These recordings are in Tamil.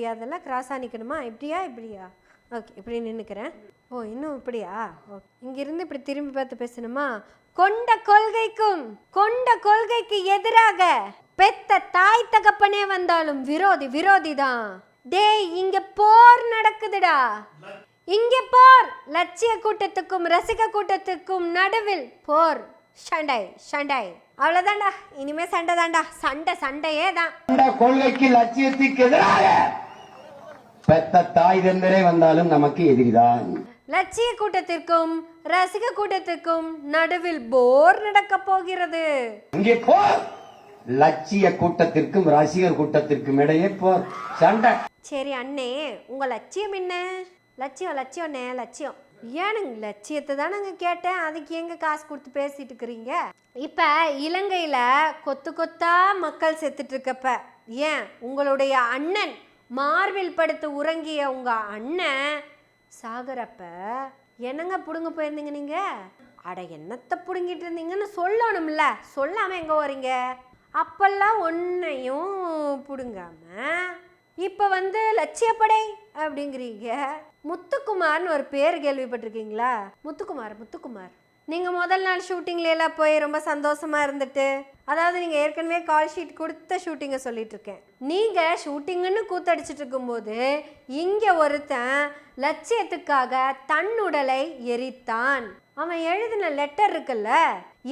தெரியாதல்ல, கிராஸாக நிற்கணுமா? இப்படியா இப்படியா? ஓகே, இப்படி நின்றுக்கிறேன். ஓ, இன்னும் இப்படியா? ஓகே, இங்கிருந்து இப்படி திரும்பி பார்த்து பேசணுமா? கொண்ட கொள்கைக்கு எதிராக பெத்த தாய் தகப்பனே வந்தாலும் விரோதி தான். டேய், இங்க போர் நடக்குதுடா, இங்க போர். லட்சிய கூட்டத்துக்கும் ரசிக கூட்டத்துக்கும் நடுவில் போர், சண்டை. அவ்வளவுதான்டா, இனிமே சண்டை தான்டா, சண்டையே தான். கொள்கைக்கு லட்சியத்துக்கு எதிராக பெத்த தாய் தந்தரே வந்தாலும் நமக்கு எதிரிதான். லட்சிய கூட்டத்திற்கும் ரசிக கூட்டத்திற்கும் நடுவில் போர் நடக்க போகிறது. இங்கே போர், லட்சிய கூட்டத்திற்கும் ரசிகர் கூட்டத்திற்கும் இடையே போர், சண்டை. சரி அண்ணே, உங்க லட்சியம் என்ன? லட்சியம் ஏனுங்க? லட்சியத்தை தானங்க கேட்டேன், அதுக்கு எங்க காசு கொடுத்து பேசிட்டு இருக்கிறீங்க? இப்ப இலங்கையில கொத்தா மக்கள் செத்துட்டு இருக்கப்ப, ஏன் உங்களுடைய அண்ணன் மார்பில் படுத்து உறங்கிய உங்க அண்ணன் சாகரப்ப என்னங்க புடுங்க போயிருந்தீங்க நீங்க? அட, என்னத்தை புடுங்கிட்டு இருந்தீங்கன்னு சொல்லணும்ல, சொல்லாம எங்க வரீங்க? அப்பெல்லாம் ஒன்னையும் புடுங்காம இப்ப லட்சியப்படை அப்படிங்கிறீங்க. முத்துக்குமார்னு ஒரு பேர் கேள்விப்பட்டிருக்கீங்களா? முத்துக்குமார் நீங்க முதல் நாள் ஷூட்டிங்ல எல்லாம் போய் ரொம்ப சந்தோஷமா இருந்துட்டு, அதாவது நீங்க ஏற்கனவே கால் ஷீட் கொடுத்த ஷூட்டிங்கை சொல்லிட்டு இருக்கேன். நீங்க ஷூட்டிங்னு கூத்தடிச்சிட்டு இருக்கும்போது இங்க ஒருத்தன் லட்சியத்துக்காக தன் உடலை எரித்தான். அவன் எழுதின லெட்டர் இருக்குல்ல,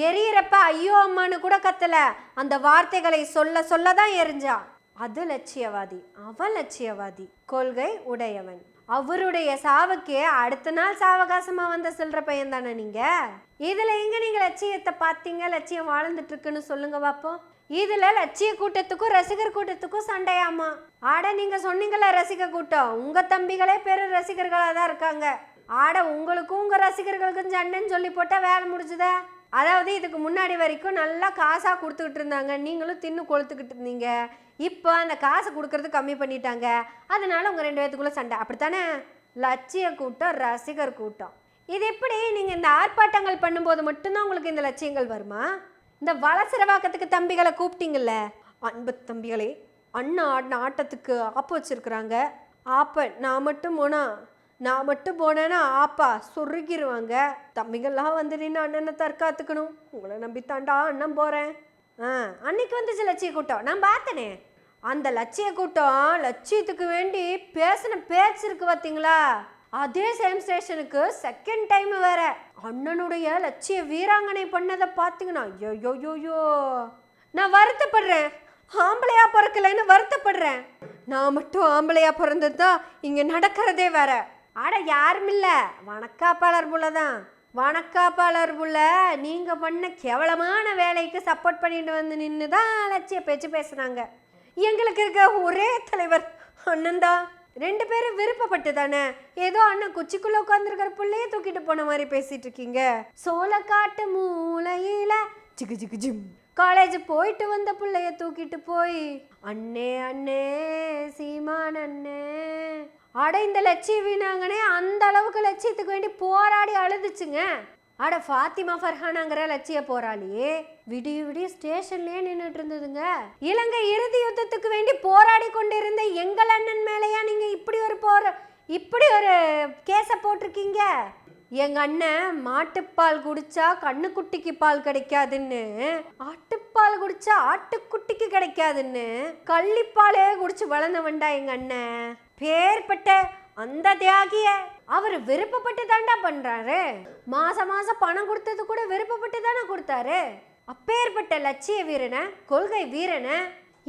எரியறப்ப ஐயோ அம்மானு கூட கத்தல, அந்த வார்த்தைகளை சொல்லதான் எரிஞ்சான். அது லட்சியவாதி. அவன் லட்சியவாதி, கொள்கை உடையவன். அவருடைய சாவுக்கே அடுத்த நாள் சாவகாசமா வந்த சொல்ற பையன் தானே நீங்க. இதுல எங்க நீங்க லட்சியத்தை பார்த்தீங்க? லட்சியம் வாழ்ந்துட்டு இருக்குன்னு சொல்லுங்க பாப்போம். இதுல லட்சிய கூட்டத்துக்கும் ரசிகர் கூட்டத்துக்கும் சண்டையாமா. ஆட, நீங்க சொன்னீங்கல்ல ரசிக கூட்டம், உங்க தம்பிகளே பெரு ரசிகர்களா தான் இருக்காங்க. ஆட, உங்களுக்கும் உங்க ரசிகர்களுக்கும் சண்டைன்னு சொல்லி போட்டா வேலை முடிஞ்சுதா? அதாவது இதுக்கு முன்னாடி வரைக்கும் நல்லா காசா கொடுத்துக்கிட்டு இருந்தாங்க, நீங்களும் தின்னு கொளுத்துக்கிட்டு இருந்தீங்க. இப்போ அந்த காசை கொடுக்கறது கம்மி பண்ணிட்டாங்க, அதனால உங்க 2 பேத்துக்குள்ள சண்டை. அப்படித்தானே? லட்சிய கூட்டம் ரசிகர் கூட்டம். இது எப்படி? நீங்க இந்த ஆர்ப்பாட்டங்கள் பண்ணும்போது மட்டும்தான் உங்களுக்கு இந்த லட்சியங்கள் வருமா? இந்த வளசரவாக்கத்துக்கு தம்பிகளை கூப்பிட்டீங்கல்ல, அன்பு தம்பிகளே, அண்ணா ஆடின ஆட்டத்துக்கு ஆப்பு வச்சிருக்கிறாங்க. ஆப்ப நான் மட்டும் போனேன்னா ஆப்பா சொருகிருவாங்க. தம்பிகள்லாம் நின்று அண்ணனை தற்காத்துக்கணும். உங்களை நம்பித்தாண்டா அண்ணன் போறேன். அன்னைக்கு வந்துச்சு லட்சிய கூட்டம், நான் பார்த்தனே. அந்த லட்சிய கூட்டம் லட்சியத்துக்கு வேண்டி பேசின பேச்சு இருக்கு பார்த்தீங்களா? அதே சேம் ஸ்டேஷனுக்கு செகண்ட் டைம் வேற அண்ணனுடைய லட்சிய வீராங்கனை பண்ணதை பார்த்தீங்கன்னா ஐயோயோயோ, நான் வருத்தப்படுறேன். ஆம்பளையா பிறக்கலைன்னு வருத்தப்படுறேன். நான் மட்டும் ஆம்பளையா பிறந்தது தான் இங்க நடக்கிறதே வேற. ஆட, யாரும் இல்ல, வணக்காப்பாளர் புள்ளதான். வணக்காப்பாளர் புள்ள நீங்க பண்ண கேவலமான வேலைக்கு சப்போர்ட் பண்ணிட்டு நின்று தான் லட்சிய பேச்சு பேசுனாங்க. எங்களுக்கு இருக்க ஒரே தலைவர் அண்ணன் தான். 2 பேரும் விருப்பப்பட்டு தானே. ஏதோ அண்ணன் குச்சிக்குள்ள உட்காந்துருக்கிற பிள்ளையே தூக்கிட்டு போன மாதிரி பேசிட்டு இருக்கீங்க. சோளக்காட்டு மூளையில ஜிகு ஜிகு ஜிம் காலேஜ் போயிட்டு வந்த பிள்ளைய தூக்கிட்டு போய் அண்ணே சீமான் அண்ணே. அட, இந்த லட்சிய வீணாங்கனே அந்த அளவுக்கு லட்சியத்துக்கு வேண்டி போராடி அழுதுச்சுங்க. அட, ஃபாத்திமா ஃபர்ஹானாங்கிற லட்சிய போராளி விடிய ஸ்டேஷன்லயே நின்றுட்டு இருந்ததுங்க. இலங்கை இறுதி யுத்தத்துக்கு வேண்டி போராடி கொண்டிருந்த எங்கள் அண்ணன் மேலையா நீங்க இப்படி ஒரு கேஸ போட்டிருக்கீங்க? எங்க அண்ணன் மாட்டுப்பால் குடிச்சா கண்ணுக்குட்டிக்கு பால் கிடைக்காதுன்னு, ஆட்டுப்பால் குடிச்சா ஆட்டுக்குட்டிக்கு கிடைக்காதுன்னு கள்ளிப்பாலே குடிச்சு வளர்ந்தவன்டா எங்க அண்ணன். பேர்பட்ட அந்த தியாகிய அவர் விருப்பப்பட்டு தாண்டா பண்றாரு. மாசம் பணம் கொடுத்தது கூட விருப்பப்பட்டு தானே கொடுத்தாரு. அப்பேற்பட்ட லட்சிய வீரனை, கொள்கை வீரனை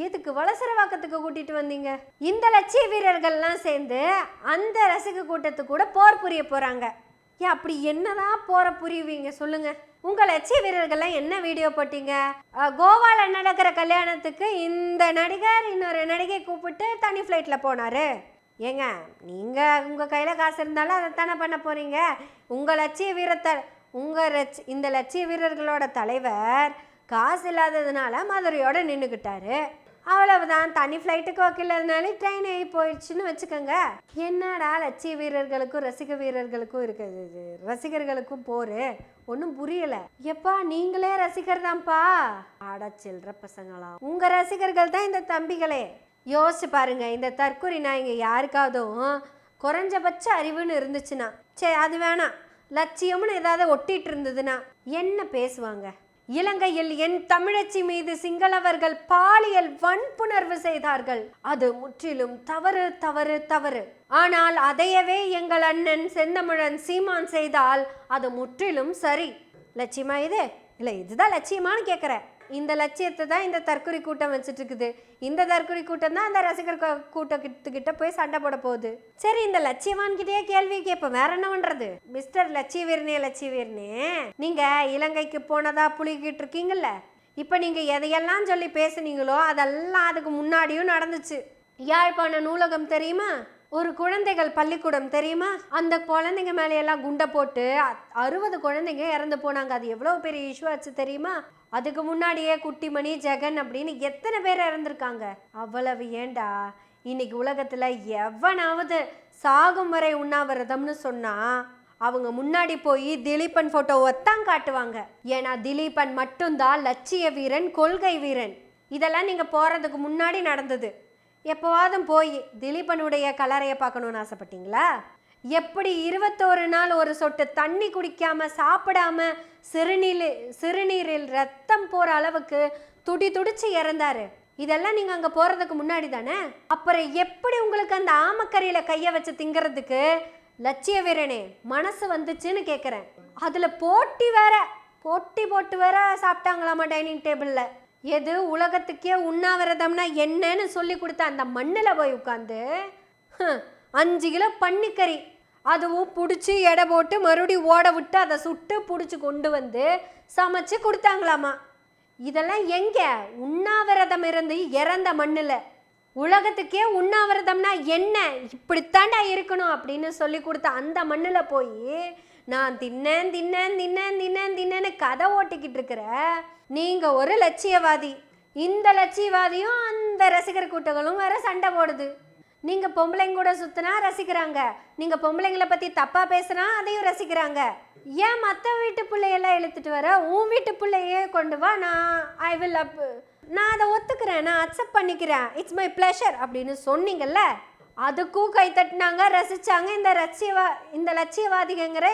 எதுக்கு வளசரவாக்கத்துக்கு கூட்டிட்டு வந்தீங்க? இந்த லட்சிய வீரர்கள்லாம் சேர்ந்து அந்த ரசிக கூட்டத்துக்கு கூட போர் புரிய போறாங்க. அப்படி என்னதான் போற புரியுவீங்க சொல்லுங்க? உங்க லட்சிய வீரர்கள்லாம் என்ன வீடியோ போட்டீங்க? கோவால நடக்கிற கல்யாணத்துக்கு இந்த நடிகர் இன்னொரு நடிகை கூப்பிட்டு தனி ஃப்ளைட்ல போனாரு. ஏங்க, நீங்க உங்க கையில காசு இருந்தாலும் அதைத்தானே பண்ண போறீங்க. உங்க லட்சிய வீரத்தை இந்த லட்சிய வீரர்களோட தலைவர் காசு இல்லாததுனால மதுரையோட நின்றுக்கிட்டாரு. அவ்வளவுதான். தனி ஃப்ளைட்டுக்கு வைக்கலதுனால ட்ரெயின் ஆகி போயிடுச்சுன்னு வச்சுக்கோங்க. என்னடா லட்சிய வீரர்களுக்கும் ரசிக வீரர்களுக்கும் இருக்குது, ரசிகர்களுக்கும் போரு ஒன்றும் புரியல. எப்பா, நீங்களே ரசிகர் தான்ப்பா. ஆட, சில்ற பசங்களா, உங்க ரசிகர்கள் தான் இந்த தம்பிகளே. யோசிச்சு பாருங்க, இந்த தற்கொலை நான் இங்கே யாருக்காவதும் குறைஞ்சபட்ச அறிவுன்னு இருந்துச்சுன்னா, சரி அது வேணாம், லட்சியம்னு ஏதாவது ஒட்டிட்டு இருந்ததுன்னா என்ன பேசுவாங்க? இலங்கையில் என் தமிழச்சி மீது சிங்களவர்கள் பாலியல் வன்புணர்வு செய்தார்கள், அது முற்றிலும் தவறு தவறு தவறு. ஆனால் அதையவே எங்கள் அண்ணன் செந்தமிழன் சீமான் செய்தால் அது முற்றிலும் சரி. லட்சியமா இது? இல்லை, இதுதான் லட்சியமானு கேட்குறேன். இந்த லட்சியத்தை தான் இந்த தற்கொலை கூட்டம் வச்சுட்டு இருக்குது. இந்த தற்கொலை கூட்டம் தான் அந்த ரசிகர் கூட்டத்துக்கிட்ட போய் சண்டை போட போகுது. சரி, இந்த லட்சியவான்கிட்டயே கேள்வி கேட்போம், வேற என்ன பண்றது? மிஸ்டர் லட்சிய வீரனே, நீங்க இலங்கைக்கு போனதா புலிகிட்டு இருக்கீங்கல்ல, இப்ப நீங்க எதையெல்லாம் சொல்லி பேசுனீங்களோ அதெல்லாம் அதுக்கு முன்னாடியும் நடந்துச்சு. யாழ்ப்பாண நூலகம் தெரியுமா? ஒரு குழந்தைகள் பள்ளிக்கூடம் தெரியுமா? அந்த குழந்தைங்க மேலையெல்லாம் குண்டை போட்டு 60 குழந்தைங்க இறந்து போனாங்க. அது எவ்வளோ பெரிய இஷ்யூ ஆச்சு தெரியுமா? அதுக்கு முன்னாடியே குட்டிமணி, ஜெகன் அப்படின்னு எத்தனை பேர் இறந்துருக்காங்க. அவ்வளவு ஏண்டா இன்னைக்கு உலகத்துல எவனாவது சாகும் வரை உண்ணாவிரதம்னு சொன்னா அவங்க முன்னாடி போய் திலீபன் போட்டோவை தான் காட்டுவாங்க. ஏன்னா திலீபன் மட்டும்தான் லட்சிய வீரன், கொள்கை வீரன். இதெல்லாம் நீங்க போறதுக்கு முன்னாடி நடந்தது. எப்போவாதும் போய் திலீபனுடைய கலரையை பார்க்கணுன்னு ஆசைப்பட்டீங்களா? எப்படி 21 நாள் ஒரு சொட்டு தண்ணி குடிக்காம சாப்பிடாம சிறுநீரில் ரத்தம் போற அளவுக்கு துடிச்சு இறந்தாரு. இதெல்லாம் நீங்க அங்க போறதுக்கு முன்னாடி தானே. அப்புறம் எப்படி உங்களுக்கு அந்த ஆமக்கரையில கைய வச்சு திங்கிறதுக்கு லட்சிய வீரனே மனசு வந்துச்சுன்னு கேட்குறேன். அதுல போட்டி போட்டு வேற சாப்பிட்டாங்களாமா டைனிங் டேபிள்ல. எது உலகத்துக்கே உண்ணாவிரதம்னா என்னன்னு சொல்லி கொடுத்த அந்த மண்ணில் போய் உட்காந்து 5 கிலோ பன்னிக்கறி, அதுவும் பிடிச்சி எடை போட்டு மறுபடியும் ஓட விட்டு அதை சுட்டு பிடிச்சி கொண்டு வந்து சமைச்சு கொடுத்தாங்களாமா. இதெல்லாம் எங்க? உண்ணாவிரதம் இருந்து இறந்த மண்ணில். உலகத்துக்கே உண்ணாவிரதம்னா என்ன, இப்படித்தாண்டா இருக்கணும் அப்படின்னு சொல்லி கொடுத்த அந்த மண்ணில் போய் நான் தின்னேன்னு கதை ஓட்டிக்கிட்டு இருக்கிற நீங்க ஒரு லட்சியவாதி. இந்த லட்சியவாதியும் அந்த ரசிகர் கூட்டங்களும் வேற சண்டை போடுது. நீங்க பொம்பளைங்க கூட சுத்தினா ரசிக்கிறாங்க, நீங்க பொம்பளைங்களை பத்தி தப்பா பேசுனா அதையும் ரசிக்கிறாங்க. ஏன் மற்ற வீட்டு பிள்ளையெல்லாம் இழுத்துட்டு வர, உன் வீட்டு பிள்ளையே கொண்டு வா, நான் அதை ஒத்துக்கிறேன், நான் அக்செப்ட் பண்ணிக்கிறேன், இட்ஸ் மை பிளஷர் அப்படின்னு சொன்னீங்கல்ல, அதுக்கும் கை தட்டினாங்க, ரசிச்சாங்க இந்த லட்சியவாதிங்கிற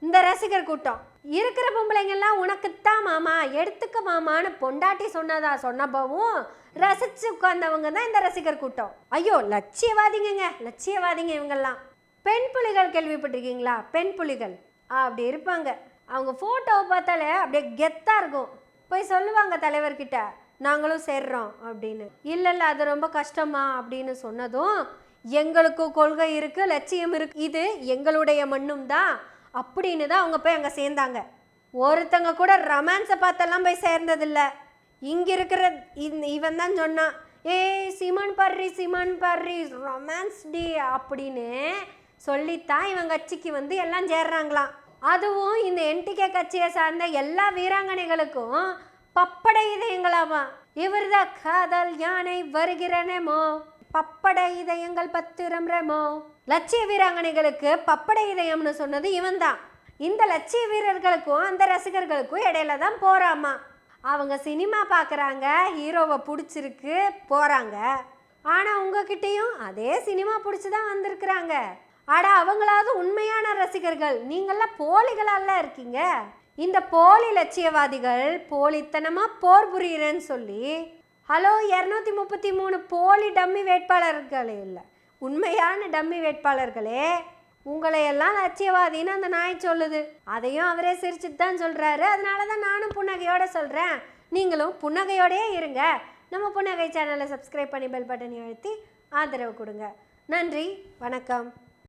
இந்த ரசிகர் கூட்டம். இருக்கிற பொம்பளைங்கெல்லாம் உனக்குத்தான் மாமா, எடுத்துக்க மாமான்னு பொண்டாட்டி சொன்னப்பவும் ரசிச்சு உட்கார்ந்தவங்க தான் இந்த ரசிகர் கூட்டம். ஐயோ லட்சியவாதிங்க இவங்கெல்லாம். பெண் புலிகள் கேள்விப்பட்டிருக்கீங்களா? பெண் புலிகள் அப்படி இருப்பாங்க. அவங்க போட்டோவை பார்த்தாலே அப்படியே கெத்தா இருக்கும். போய் சொல்லுவாங்க தலைவர்கிட்ட, நாங்களும் சேர்றோம் அப்படின்னு. இல்லை அது ரொம்ப கஷ்டமா அப்படின்னு சொன்னதும், எங்களுக்கும் கொள்கை இருக்கு, லட்சியம் இருக்கு, இது எங்களுடைய மண்ணும் தான் அப்படின்னு தான் அவங்க போய் அங்கே சேர்ந்தாங்க. ஒருத்தங்க கூட ரொமான்ஸை பார்த்தெல்லாம் போய் சேர்ந்ததில்ல. இங்கே இருக்கிற இவன் தான் சொன்னான், சீமான் பர்ரி ரொமான்ஸ் டி அப்படின்னு சொல்லித்தான் இவன் கட்சிக்கு வந்து எல்லாம் சேர்றாங்களாம். அதுவும் இந்த என்டிகே கட்சியை சார்ந்த எல்லா வீராங்கனைகளுக்கும் பப்படை இதயங்களாமா. இவர்தான் காதல் யானை வருகிறனமோ, பப்படை இதயங்கள் பத்திரம் ரெமோ. லட்சிய வீராங்கனைகளுக்கு பப்படை இதயம்னு சொன்னது இவன் தான். இந்த லட்சிய வீரர்களுக்கும் அந்த ரசிகர்களுக்கும் இடையில தான் போறாமா. அவங்க சினிமா பார்க்குறாங்க, ஹீரோவை பிடிச்சிருக்கு போறாங்க. ஆனால் உங்ககிட்டையும் அதே சினிமா பிடிச்சி தான் வந்திருக்கிறாங்க. ஆடா அவங்களாவது உண்மையான ரசிகர்கள், நீங்கள்லாம் போலிகளல்ல இருக்கீங்க. இந்த போலி லட்சியவாதிகள் போலித்தனமாக போர் புரியுறேன்னு சொல்லி, ஹலோ 233 போலி டம்மி வேட்பாளர்களே இல்லை, உண்மையான டம்மி வேட்பாளர்களே, உங்களையெல்லாம் லட்சியவாதின்னு அந்த நாய் சொல்லுது. அதையும் அவரே சிரிச்சுட்டு தான் சொல்கிறாரு. அதனால தான் நானும் புன்னகையோடு சொல்கிறேன், நீங்களும் புன்னகையோடையே இருங்க. நம்ம புன்னகை சேனலை சப்ஸ்கிரைப் பண்ணி பெல் பட்டனை அழுத்தி ஆதரவு கொடுங்க. நன்றி, வணக்கம்.